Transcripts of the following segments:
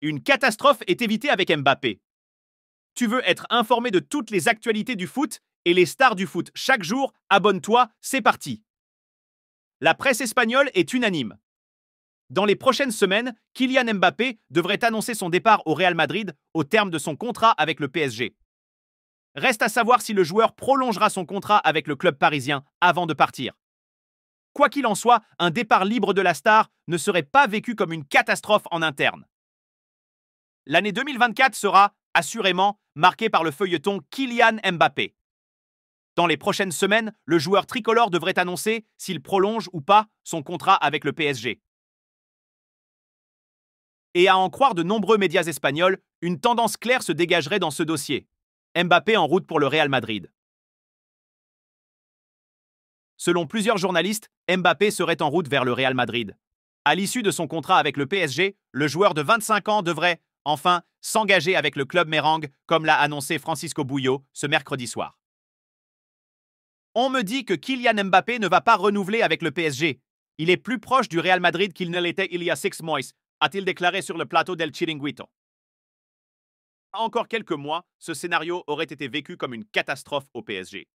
Une catastrophe est évitée avec Mbappé. Tu veux être informé de toutes les actualités du foot et les stars du foot chaque jour? Abonne-toi, c'est parti. La presse espagnole est unanime. Dans les prochaines semaines, Kylian Mbappé devrait annoncer son départ au Real Madrid au terme de son contrat avec le PSG. Reste à savoir si le joueur prolongera son contrat avec le club parisien avant de partir. Quoi qu'il en soit, un départ libre de la star ne serait pas vécu comme une catastrophe en interne. L'année 2024 sera, assurément, marquée par le feuilleton Kylian Mbappé. Dans les prochaines semaines, le joueur tricolore devrait annoncer s'il prolonge ou pas son contrat avec le PSG. Et à en croire de nombreux médias espagnols, une tendance claire se dégagerait dans ce dossier. Mbappé en route pour le Real Madrid. Selon plusieurs journalistes, Mbappé serait en route vers le Real Madrid. À l'issue de son contrat avec le PSG, le joueur de 25 ans devrait, enfin, s'engager avec le club merengue, comme l'a annoncé Francisco Bouyo ce mercredi soir. On me dit que Kylian Mbappé ne va pas renouveler avec le PSG. Il est plus proche du Real Madrid qu'il ne l'était il y a 6 mois, a-t-il déclaré sur le plateau del Chiringuito. Encore quelques mois, ce scénario aurait été vécu comme une catastrophe au PSG.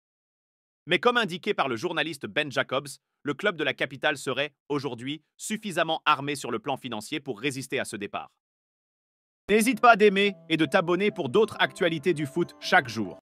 Mais comme indiqué par le journaliste Ben Jacobs, le club de la capitale serait, aujourd'hui, suffisamment armé sur le plan financier pour résister à ce départ. N'hésite pas d'aimer et de t'abonner pour d'autres actualités du foot chaque jour.